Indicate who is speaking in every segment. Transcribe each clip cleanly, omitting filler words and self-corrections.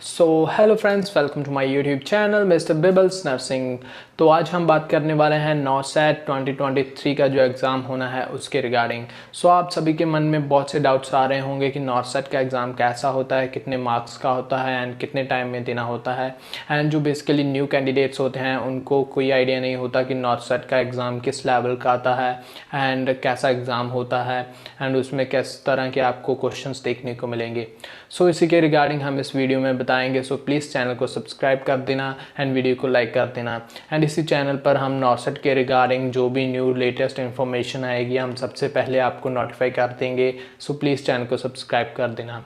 Speaker 1: So hello friends, welcome to my YouTube channel mister बिबल्स nursing. तो आज हम बात करने वाले हैं नॉसेट 2023 का जो एग्ज़ाम होना है उसके रिगार्डिंग। सो आप सभी के मन में बहुत से डाउट्स आ रहे होंगे कि नॉसेट का एग्ज़ाम कैसा होता है, कितने मार्क्स का होता है एंड कितने टाइम में देना होता है। एंड जो बेसिकली न्यू कैंडिडेट्स होते हैं उनको कोई आइडिया नहीं होता कि नॉसेट का एग्ज़ाम किस लेवल का आता है एंड कैसा एग्ज़ाम होता है एंड उसमें किस तरह के आपको क्वेश्चंस देखने को मिलेंगे। सो इसी के रिगार्डिंग हम इस वीडियो में बताएंगे। सो प्लीज़ चैनल को सब्सक्राइब कर देना एंड वीडियो को लाइक कर देना। एंड इसी चैनल पर हम नॉसेट के रिगार्डिंग जो भी न्यू लेटेस्ट इन्फॉर्मेशन आएगी हम सबसे पहले आपको नोटिफाई कर देंगे। सो प्लीज़ चैनल को सब्सक्राइब कर देना।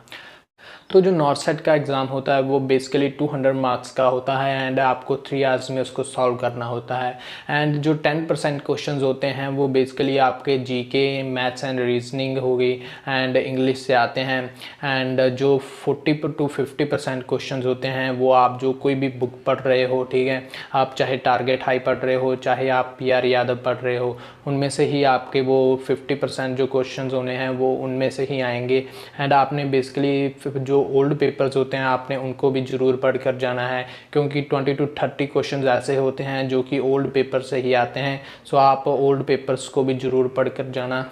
Speaker 1: तो जो नॉसेट का एग्ज़ाम होता है वो बेसिकली 200 मार्क्स का होता है एंड आपको 3 आवर्स में उसको सॉल्व करना होता है। एंड जो 10% क्वेश्चंस होते हैं वो बेसिकली आपके जीके, मैथ्स एंड रीजनिंग हो गई एंड इंग्लिश से आते हैं। एंड जो 40 to 50% क्वेश्चंस होते हैं वो आप जो कोई भी बुक पढ़ रहे हो, ठीक है, आप चाहे टारगेट हाई पढ़ रहे हो, चाहे आप पीआर यादव पढ़ रहे हो, उनमें से ही आपके वो 50% जो क्वेश्चंस होने हैं वो उनमें से ही आएंगे। एंड आपने बेसिकली जो ओल्ड पेपर्स होते हैं आपने उनको भी ज़रूर पढ़ कर जाना है, क्योंकि 20 to 30 क्वेश्चंस ऐसे होते हैं जो कि ओल्ड पेपर से ही आते हैं। सो आप ओल्ड पेपर्स को भी ज़रूर पढ़ कर जाना।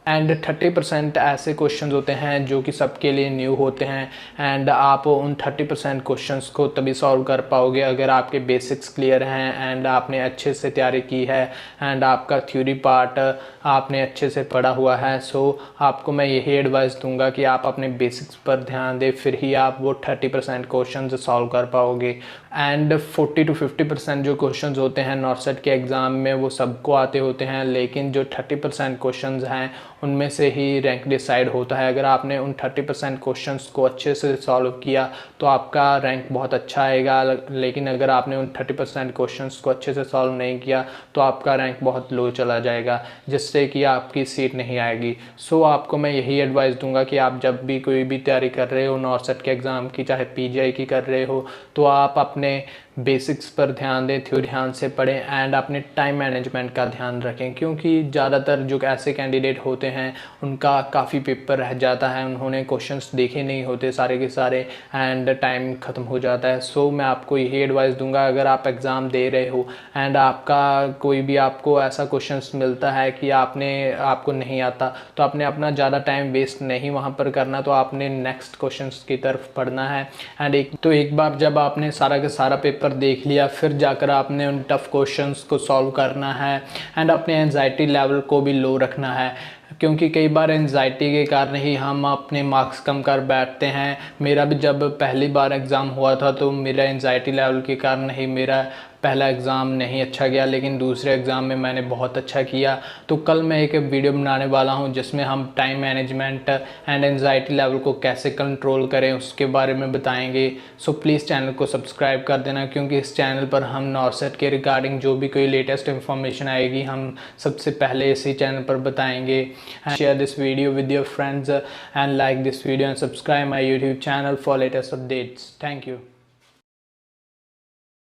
Speaker 1: एंड 30% ऐसे क्वेश्चंस होते हैं जो कि सबके लिए न्यू होते हैं एंड आप उन 30% क्वेश्चंस को तभी सॉल्व कर पाओगे अगर आपके बेसिक्स क्लियर हैं एंड आपने अच्छे से तैयारी की है एंड आपका थ्योरी पार्ट आपने अच्छे से पढ़ा हुआ है। सो आपको मैं यही एडवाइस दूंगा कि आप अपने बेसिक्स पर ध्यान दें, फिर ही आप वो 30% क्वेश्चन सॉल्व कर पाओगे। एंड 40 to 50% जो क्वेश्चंस होते हैं नॉसेट के एग्ज़ाम में वो सबको आते होते हैं, लेकिन जो 30% क्वेश्चंस हैं उनमें से ही रैंक डिसाइड होता है। अगर आपने उन 30% क्वेश्चंस को अच्छे से सॉल्व किया तो आपका रैंक बहुत अच्छा आएगा, लेकिन अगर आपने उन 30% क्वेश्चंस को अच्छे से सॉल्व नहीं किया तो आपका रैंक बहुत लो चला जाएगा, जिससे कि आपकी सीट नहीं आएगी। सो आपको मैं यही एडवाइस दूंगा कि आप जब भी कोई भी तैयारी कर रहे हो नॉसेट के एग्ज़ाम की, चाहे पीजीआई की कर रहे हो, तो आप अपने बेसिक्स पर ध्यान दें, थ्योरी ध्यान से पढ़ें एंड अपने टाइम मैनेजमेंट का ध्यान रखें, क्योंकि ज़्यादातर जो ऐसे कैंडिडेट होते हैं उनका काफ़ी पेपर रह जाता है, उन्होंने क्वेश्चंस देखे नहीं होते सारे के सारे एंड टाइम ख़त्म हो जाता है। सो मैं आपको यही एडवाइस दूंगा, अगर आप एग्ज़ाम दे रहे हो एंड आपका कोई भी आपको ऐसा क्वेश्चंस मिलता है कि आपको नहीं आता, तो आपने अपना ज़्यादा टाइम वेस्ट नहीं वहाँ पर करना, तो आपने नेक्स्ट क्वेश्चंस की तरफ पढ़ना है। एंड एक बार जब आपने सारा का सारा पेपर देख लिया फिर जाकर आपने उन टफ क्वेश्चंस को सॉल्व करना है एंड अपने एंजाइटी लेवल को भी लो रखना है, क्योंकि कई बार एंजाइटी के कारण ही हम अपने मार्क्स कम कर बैठते हैं। मेरा भी जब पहली बार एग्ज़ाम हुआ था तो मेरा एंजाइटी लेवल के कारण ही मेरा पहला एग्ज़ाम नहीं अच्छा गया, लेकिन दूसरे एग्ज़ाम में मैंने बहुत अच्छा किया। तो कल मैं एक वीडियो बनाने वाला हूं जिसमें हम time management and anxiety level को कैसे कंट्रोल करें उसके बारे में बताएंगे। सो प्लीज़ चैनल को सब्सक्राइब कर देना, क्योंकि इस चैनल पर हम नॉसेट के रिगार्डिंग जो भी कोई लेटेस्ट इन्फॉर्मेशन आएगी हम सबसे पहले इसी चैनल पर बताएंगे। Share this video with your friends and like this video and subscribe my YouTube channel for latest updates. Thank you.